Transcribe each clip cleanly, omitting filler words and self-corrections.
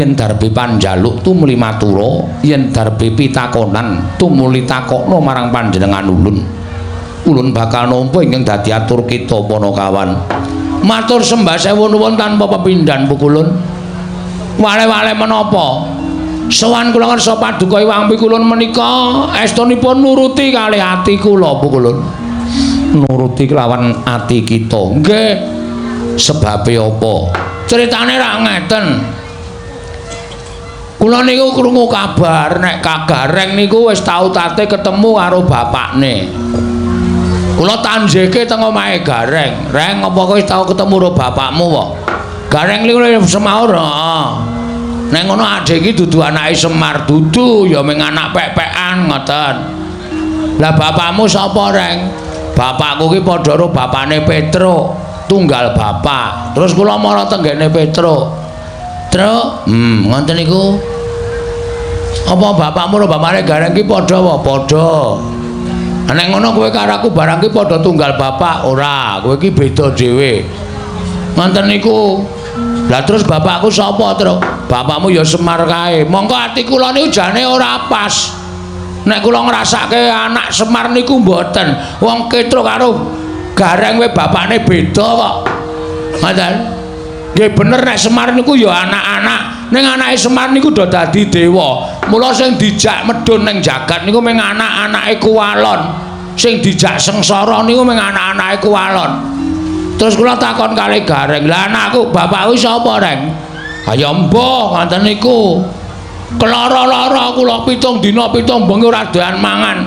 yen darbe panjaluk tumuli matura yen darbe pitakonan tumuli takokno marang panjenengan ulun bakal nampa ingkang dadi atur kita Panakawan matur sembah sewu nuwun tanpa pepindhan pukulun wale-wale menapa sowan kula ngersa paduka Hyang Pikulun menika estunipun nuruti kalih ati kula pukulun nuruti kelawan ati kita nggih sebabe apa critane ra ngeten kula niku krungu kabar nek Kak Gareng niku wis tau tate ketemu karo bapakne. Kula tanjeke teng omahe Gareng. Reng apa kowe wis tau ketemu karo bapakmu kok? Gareng niku semaur, heeh. Nek ngono adek iki dudu anake Semar, dudu ya mung anak pek-pekan ngoten. Lah bapakmu sapa, Reng? Bapakku ki padha karo bapakne Petro, tunggal bapak. Terus kula mara tenggene Petro. Truk, ngoten niku. Apa bapakmu karo bapakne Gareng ki padha apa? Padha. Nek ngono kowe karo aku barang ki padha tunggal bapak, ora. Kowe ki beda dhewe. Ngoten niku. Lah terus bapakku sapa, Truk? Bapakmu ya Semar kae. Monggo ati kula niku jane ora pas. Nek kula ngrasake anak Semar niku mboten. Wong Petro karo Gareng kowe bapakne beda kok. Ngoten. Nggih bener nek Semar niku ya anak-anak. Ning anake Semar niku do dadi dewa. Mula sing dijak medhun ning jagat niku mung anak-anake Kuwalon. Sing dijak sengsara niku mung anak-anake Kuwalon. Terus kula takon kalih Gareng, "Lah anakku, bapakku sapa, Reng?" "Kaya mbah ngoten niku. Kelara-lara kula 7 dina 7 bengi ora doyan mangan.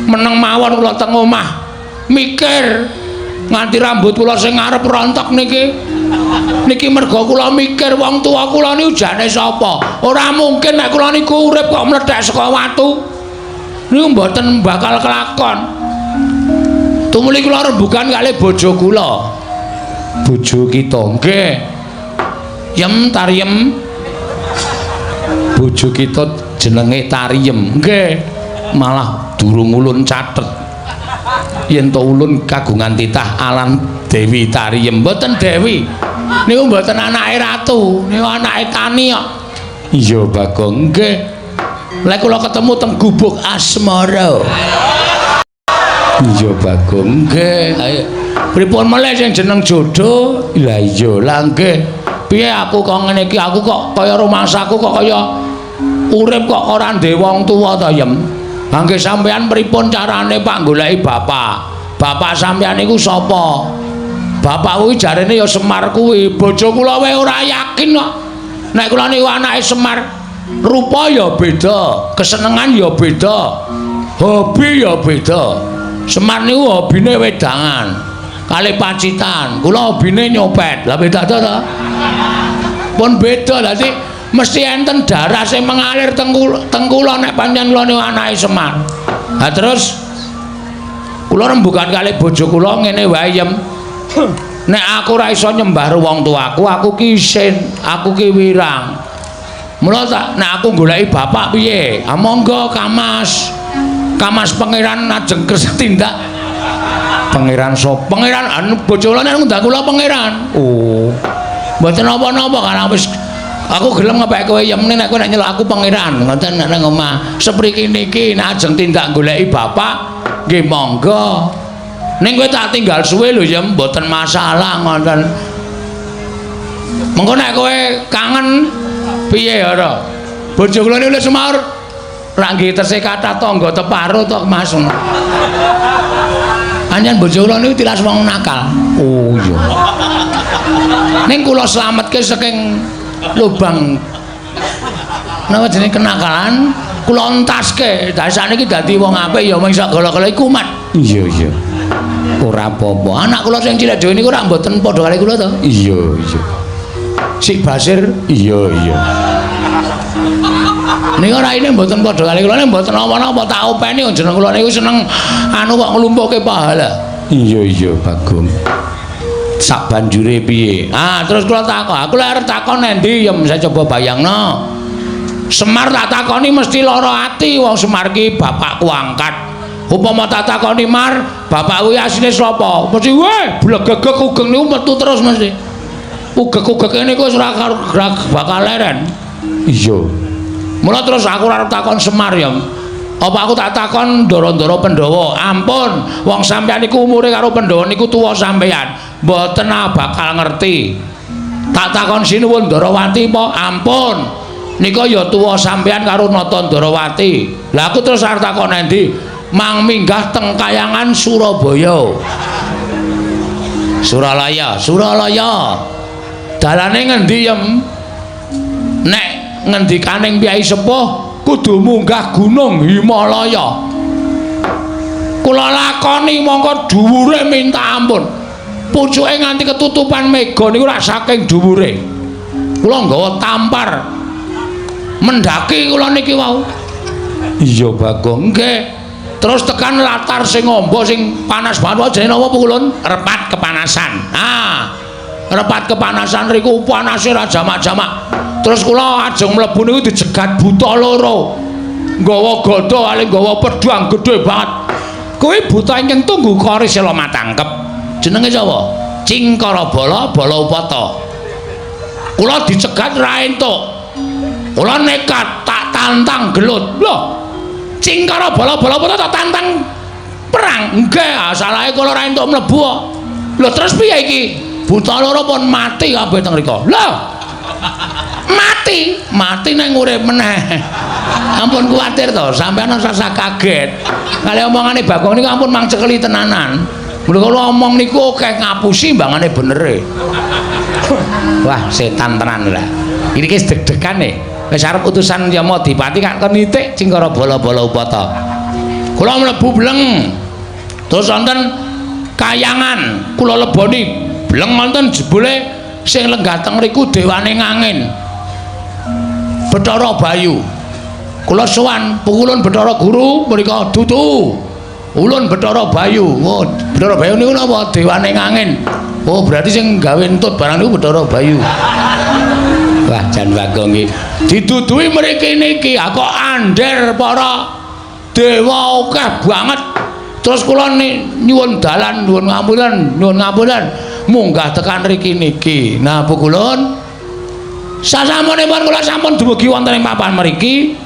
Meneng mawon kula teng omah mikir nganti rambut kula sing ngarep rontok niki. Niki merga kula mikir wong tuwa kula niku jane sapa? Ora mungkin nek kula niku urip kok mlethek saka watu. Niku mboten bakal kelakon. Tumuli kula rembugan kalih bojo kula. Bojo kita nggih. Yem Tariem. Bojo kita jenenge Tariem. Nggih. Malah durung ulun catet. Yen to ulun kagungan titah alan Dewi Tariem, mboten Dewi. Niku mboten anake ratu, niku anake tani kok. Iya Bagong, nggih. Lek kula ketemu teng Gubuk Asmara. Iya Bagong, nggih. Ayo. Pripun meneh sing jeneng jodoh? Lah iya, lah nggih. Piye aku kok ngene iki, aku kok kaya rumangsaku kok kaya urip kok ora ndek wong tuwa ta, Yem. Nggih sampean pripun carane Pak goleki bapak? Bapak sampean niku sapa? Bapak kuwi jarene ya Semar kuwi. Bojo kula wae ora yakin kok. Nek kula niku anake Semar, rupa ya beda, kesenengan ya beda, hobi ya beda. Semar niku hobine wedangan, kalih pacitan. Kula hobine nyopet. Lah beda to? Pun beda. Dadi mesti enten darah sing mengalir teng kula nek pancen kula niku anake Semar. Lah terus kula rembugan kalih bojo kula ngene wae, Yem. Nek aku ora iso nyembah wong tuaku, aku ki isin, aku ki wirang. Mula tak nek aku goleki bapak piye? Ah monggo Kamas. Kamas pangeran ajeng kersa tindak. Pangeran sapa? Pangeran anu bojo kula nek ngundang kula pangeran. Oh. Mboten napa-napa karena wis aku gelem ngepek kowe Yem nek kowe nek nyeluk aku pangeran ngoten nek nang omah. Sepriki niki nek ajeng tindak goleki bapak nggih monggo. Ning kowe tak tinggal suwe lho ya mboten masalah ngoten. Mengko nek kowe kangen piye ya ora? Bojo kula niku Semar ra nggih tesih kathah tangga teparo to Mas. Anjen bojo kula niku tilas wong nakal. Oh iya. Ning kula slametke saking lubang napa jenenge kenakalan, kula entaske. Dasane iki dadi wong apik ya mung iso gala-gala kumat. Iya iya. Ora apa-apa. Anak kula sing cilik dhewe niku ora mboten padha kali kula to? Iya, iya. Sik Basir, iya, iya. Niku raine mboten padha kali kula, nek mboten napa-napa tak openi jeneng kula niku seneng anu kok nglumpuhke pahala. Iya, iya, Bagong. Sak banjure piye? Ah, terus kula takon. Aku lek arep takon endi ya saya coba bayangno. Semar tak takoni mesti lara ati wong Semar ki bapakku angkat. Upama tak takoni Mar, bapak kuwi asline sapa? Mesti weh, blegegek ugeng niku metu terus mesti. ugek-ugek niku wis ora bakal leren. Iya. Mula terus aku arep takon Semar ya. Apa aku tak takon Ndara-ndara Pandhawa? Ampun, wong sampeyan niku umure karo Pandhawa niku tuwa sampeyan. Mboten bakal ngerti. Tak takon sinuwun Ndarawati po? Ampun. Nika ya tuwa sampeyan karo Nata Ndarawati. Lah aku terus arep takon endi? Mang minggah teng Kayangan Surabaya. Suralaya. Dalane ngendi yem? Nek ngendikaning Kyai Sepuh kudu munggah Gunung Himalaya. Kula lakoni mongko dhuwure minta ampun. Pucuke nganti ketutupan mega niku rak saking dhuwure. Kula nggawa tampar. Mendaki kula niki wau. Iya Bagong, nggih. Terus tekan latar sing amba sing panas banget jenenge napa Pukulun? Repat kepanasan. Repat kepanasan riku panase ra jamak-jamak. Terus kula ajeng mlebu niku dijegat buta loro. Nggawa gada ali nggawa pedhang gedhe banget. Kuwi buta ingkang tunggu kari sela matangkep. Jenenge sapa? Cingkara Bala Upata. Kula dicegat ra entuk. Kula nekat tak tantang gelut. Lho, Cingkara Bala Upata tak tantang perang. Nggih, asalahe kula ra entuk mlebu kok. Lho terus piye iki? Buta loro pun mati kabeh teng mriku. Lho, mati nang urip meneh. Ampun kuwatir to, sampeyan rasa kaget. Kali omongane Bagong niku ampun mangcekeli tenanan. Mula kula omong niku akeh ngapusi mbangane benere. Wah, setan tenan lah. Iki wis deg-degan e. Wis arep utusan Yama Dipati kak kenitik Cingkara Bala Upata. Kula mlebu bleng. Terus wonten Kayangan, kula leboni bleng wonten jebule sing lenggah teng mriku dewane ngangin. Bathara Bayu. Kula sowan Pukulun Bathara Guru mrika dudu. Ulun Bathara Bayu. Oh, Bathara Bayu niku napa? Dewane ngangin. Oh, berarti sing gawe entut barang niku Bathara Bayu. Wah, jan Bagong iki didudui mriki niki kok andher para dewa akeh banget. Terus kula nyuwun dalan, nyuwun ngamulan munggah tekan mriki niki. Nah, Pukulun sasampunipun kula sampun dumugi wonten ing papan mriki.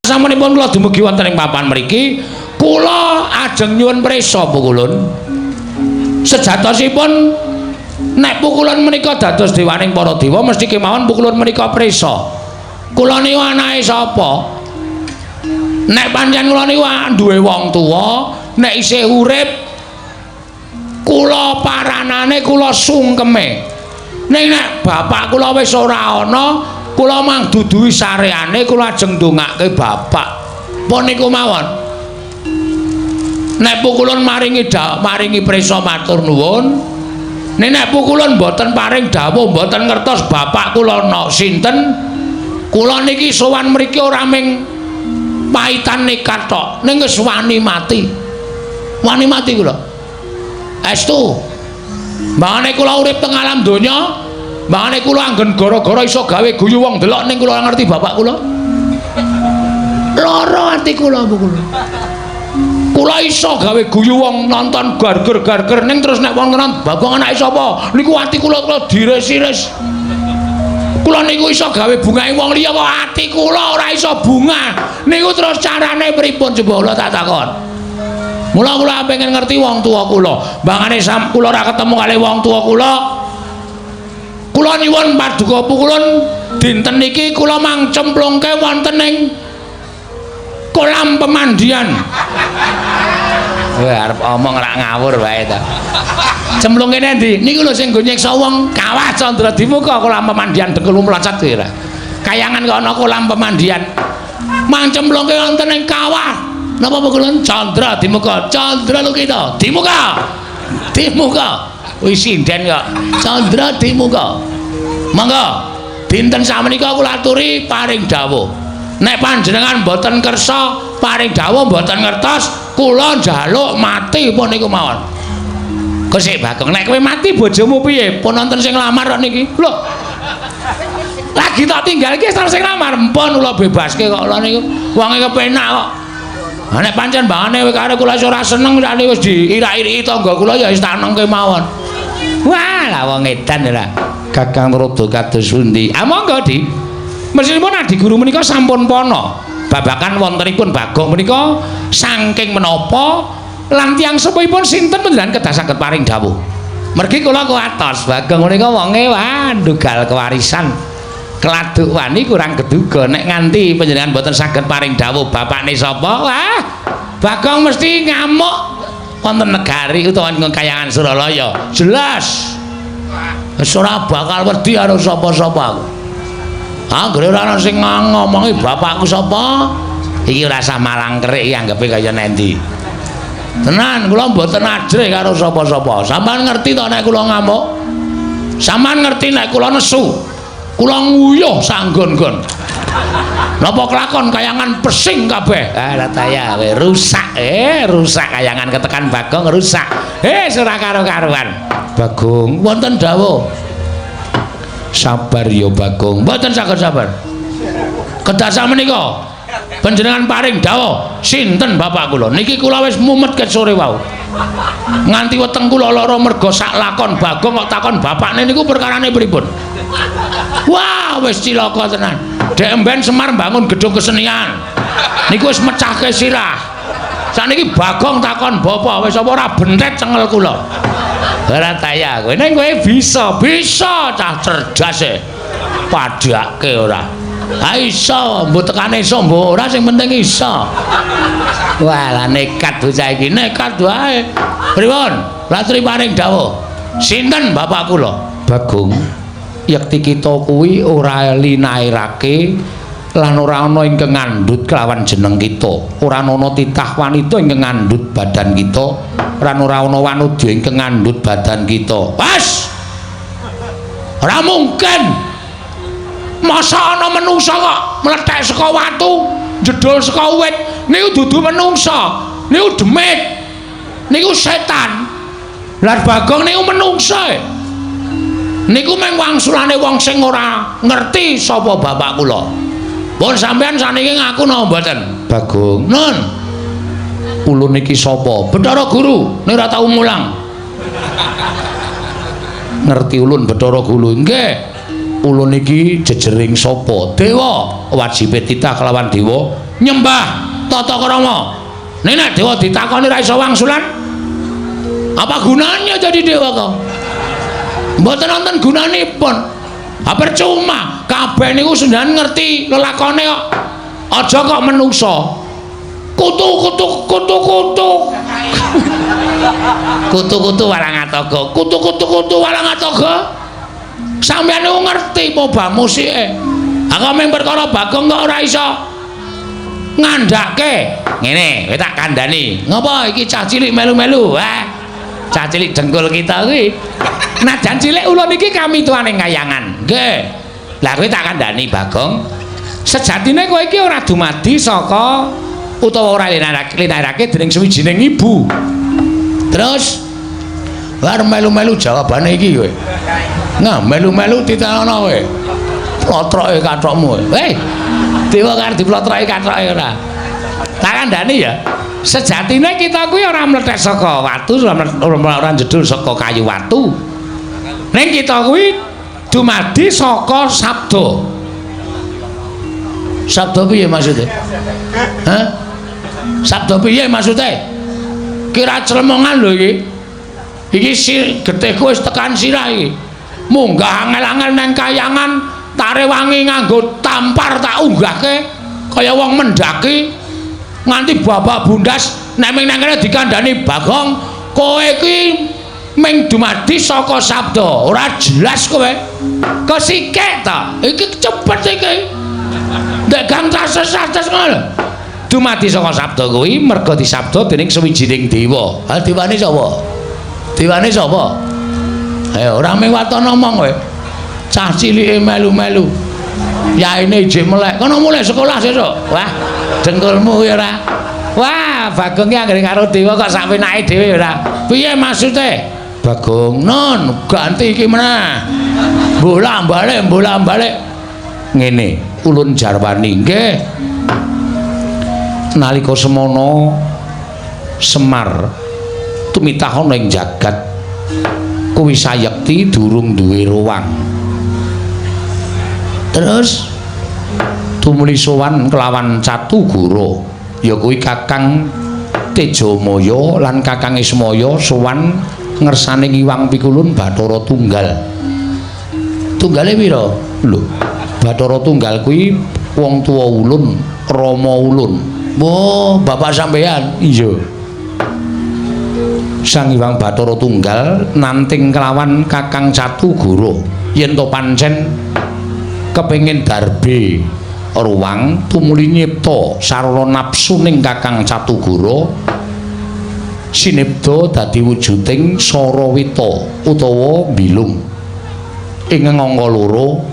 Sasampunipun kula dumugi wonten ing papan mriki, kula ajeng nyuwun prisa Pukulun. Sejatosipun nek Pukulun menika dados dewaning para dewa mesti kemawon Pukulun menika prisa. Kula niku anake sapa? Nek pancen kula niku duwe wong tuwa, nek isih urip kula paranane kula sungkeme. Ning nek bapak kula wis ora ana, kula mang duduhi sareane kula ajeng ndongake bapak. Pun niku mawon. Nek Pukulun maringi prisa matur nuwun. Nek Pukulun mboten paring dawuh, mboten ngertos bapak kula sinten, kula niki sowan mriki ora ming paitan nekat tok, ning wis wani mati. Wani mati kula. Estu. Mangane kula urip teng alam donya, mangane kula anggen gara-gara iso gawe guyu wong delok ning kula ngerti bapak kula. Lara ati kula Pukulun. Kula iso gawe guyu wong nonton garger-garger ning terus nek wong tenan Bagong anake sapa? Niku ati kula diris-iris. Kula niku iso gawe bungahe wong liya kok ati kula ora iso bunga. Niku terus carane pripun coba kula tak takon. Mula kula pengen ngerti wong tuwa kula. Mbangane kula ora ketemu kali wong tuwa kula. Kula nyuwun paduka Pukulun dinten niki kula mang cemplungke wonten ing kolam pemandian. Wah, arep omong rak ngawur wae ta. Cemplungke endi? Niku lho sing nggo nyiksa wong Kawah Candra Dimuka kolam pemandian Dengkul Mlocot ora. Kayangan kok ana kolam pemandian. Mang cemplungke wonten ing kawah. Napa Pukulun? Candra Dimuka. Candra lho kita. Dimuka. Wis sinden kok. Candra Dimuka. Monggo dinten sakmenika kula aturi paring dawuh. Nek panjenengan mboten kersa paring dawuh mboten ngertos, kula njaluk mati pun niku mawon. Kok Bagong, nek kowe mati bojomu piye? Pun wonten sing lamar kok niki. Lho. Lagi tak tinggal iki sing lamar, mpun kula bebaske kok kula niku. Wonge kepenak kok. Ha nek pancen mbangane karo kula ora seneng sakniki wis diirak-iriki tangga kula ya wis tak nengke mawon. Wah, lah wong edan lho. Kakang rada kados pundi? Ah monggo, Di. Meskipun Adi Guru menika sampun pono babakan wontenipun Bagong menika saking menapa lan tiyang sepuhipun sinten panjenengan kedah saged paring dawuh. Mergi kula kuwatos Bagong menika wonge wah ndugal kewarisan. Keladuk wani kurang keduga nek nganti panjenengan boten saged paring dawuh bapakne sapa? Wah, Bagong mesti ngamuk wonten negari utawa ing kayangan Suralaya. Jelas. Wis ora bakal wedi karo sapa-sapa aku. Anggere ora ana sing ngomongi bapakku sapa? Iki ora sah malang kerik anggepe kaya nendi. Tenan kula mboten ajrih karo sapa-sapa. Sampeyan ngerti to nek kula ngamuk? Sampeyan ngerti nek kula nesu? Kula nguyuh sanggon-gon. Napa kelakon kayangan pesing kabeh? Ah lataya rusak rusak kayangan ketekan Bagong rusak. Ora karo-karuan. Bagong wonten dawuh. Sabar ya Bagong. Mboten saged sabar. Kedah sakmenika panjenengan paring dawuh sinten bapak kula. Niki kula wis mumet ket sore wau. Nganti weteng kula lara merga sak lakon Bagong kok takon bapakne niku perkarane pripun. Wah, wis cilaka tenan. Dek emben Semar bangun gedung kesenian. Niku wis mecahke sirah. Saniki Bagong takon bapa wis apa ora bentet cengel kula. Ora taya kowe ning kowe bisa cah cerdas e. Padhake ora. Ha iso, mbok tekane iso mbok ora sing penting iso. Walah nekat bocah iki, nekat wae. Pripun? Latri paring dawuh. Sinten bapak kula? Bagong. Yekti kita kuwi ora linairake lan ora ana ingkang ngandhut kelawan jeneng kita. Ora ana titah wanita ingkang ngandhut badan kita, lan ora ana wanudha ingkang ngandhut badan kita. Pas. Ora mungkin. Masa ana menungsa kok mlethek saka watu, jedul saka wit. Niku dudu menungsa. Niku demit. Niku setan. Lan Bagong niku menungsa. Niku mung wangsulane wong sing ora ngerti sapa bapak kula. Pun sampean saniki ngaku napa mboten? Bagong. Nun. Ulun niki sapa? Bathara Guru. Nek ora tau mulang. Ngerti ulun Bathara Guru. Nggih. Ulun niki jejering sapa? Dewa. Wajibe titah kelawan dewa nyembah tata krama. Nek dewa ditakoni ra iso wangsulan, apa gunanya jadi dewa kok? Mboten wonten gunanipun. Ha percuma, kabeh niku sendan ngerti lelakone kok. Aja kok menungsa. Kutu-kutu. Kutu-kutu Walangataga. Kutu-kutu Walangataga. Sampeyan niku ngerti apa musike. Aku mung perkara Bagong kok ora iso ngandhake. Ngene, kowe tak kandhani. Ngopo iki cah cilik melu-melu? Cah cilik dengkul kita kuwi. Najan cilik ulun iki kami tuane kayangan. Nggih. Lah kowe tak kandhani Bagong. Sejatine kowe iki ora dumadi saka utawa ora linarake dening sawijining ibu. Terus war melu-melu jawabane iki kowe. Nah, melu-melu ditanono kowe. Plotroke kathokmu. Dewa karo diplotroke kathoke ora. Tak kandhani ya. Sejatine kita kuwi ora mlethek saka watu, ora jedul saka kayu watu. Ning kita kuwi dumadi saka sabda. Sabda piye maksude? Hah? Sabda piye maksude? Kira clemongan lho iki. Iki getihku wis tekan sirah iki. Munggah angel-angel nang kayangan tare wangi nganggo tampar tak unggahke kaya wong mendaki nganti babak bundas nek ming nang kene dikandhani Bagong kowe iki ming dumadi saka sabda ora jelas kowe kesikik ta iki cepet iki ndek gang tases-tases ngono dumadi saka sabda kuwi merga disabda dening sawijining dewa. Ha dewane sapa? Dewane sapa? Ayo ora mung waton omong kowe. Cah cilike melu-melu. Yaine ijik melek. Kono mulai sekolah sesuk. Wah, dengkulmu ya ora. Wah, Bagong ki anggere karo dewa kok sak penake dhewe ora. Piye maksude? Bagong, "Non, ganti iki meneh." Bola-balik. Ngene, ulun jarwani nggih. Nalika semana Semar tumitah ana ing jagat kuwi sayekti durung duwe ruang. Terus tumuli sowan kelawan Catugura ya kuwi Kakang Tejamaya lan Kakang Ismaya sowan ngersane Ngiwang Pikulun Bathara Tunggal. Tunggale pira? Lho, Bathara Tunggal kuwi wong tuwa ulun, Rama ulun. Oh, bapak sampean? Iya. Sang Hyang Bathara Tunggal nanting kelawan Kakang Catugara yen to pancen kepengin darbe ruang tumuli nyipta sarana napsuning Kakang Catugara sinipta dadi wujuding Sarawita utawa bilung ing angka loro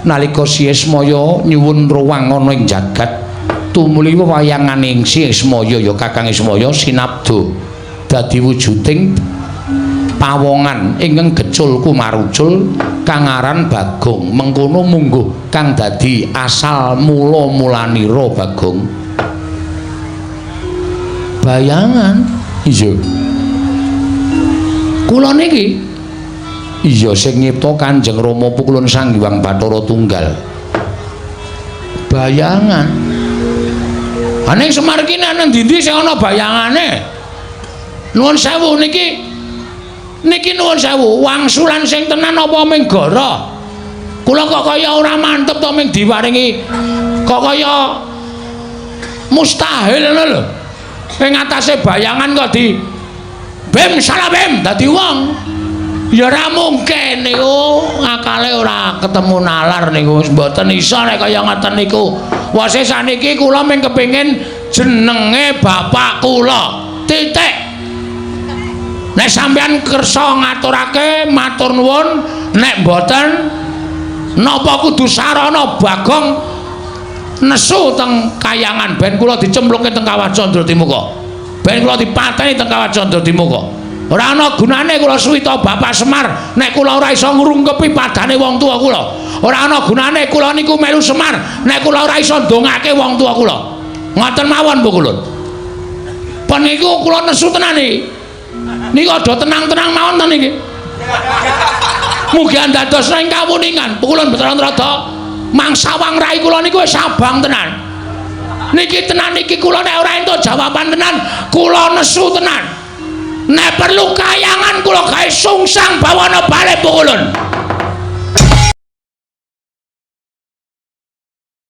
nalika si Ismaya nyuwun ruang ana ing jagat tumuli wewayanganing si Ismaya ya Kakang Ismaya sinabda dadi wujuding pawongan ingkang gecul kumarucul kang aran Bagong. Mengkono mungguh kang dadi asal mula-mulanira Bagong. Bayangan iya kula niki iya sing nyipta Kanjeng Rama Pukulun Sang Hyang Bathara Tunggal. Bayangan aning Semar ki nang ndi sing ana bayangane. Nuwun sewu niki nuwun sewu wangsulan sing tenan apa ming gara. Kula kok kaya ora mantep to ming diparingi kok kaya mustahil ngono lho. Ing atase bayangan kok di bem salah bem dadi wong. Ya ora mungkin niku akale ora ketemu nalar niku mboten iso nek kaya ngoten niku. Wase saniki kula mung kepengin jenenge bapak kula. Titik. Nek sampean kersa ngaturake matur nuwun, nek mboten napa kudu sarana Bagong nesu teng kayangan ben kula dicemplungke teng Kawah Candra Timuka. Ben kula dipateni teng Kawah Candra Timuka. Ora ana gunane kula suwita Bapak Semar nek kula ora iso ngrungkepi padane wong tuwa kula. Ora ana gunane kula niku melu Semar nek kula ora iso ndongake wong tuwa kula. Ngoten mawon Bu Kulun. Peniku kula nesu tenan iki. Niku aja tenang-tenang mawon to niki. Mugi dados ing kawuningan Pukulun Bathara Rada mangsawang rai kula niku wis abang tenan. Niki tenan niki kula nek ora entuk jawaban tenan kula nesu tenan. Nek perlu kayangan kula gawe sungsang bawana bali Pukulun.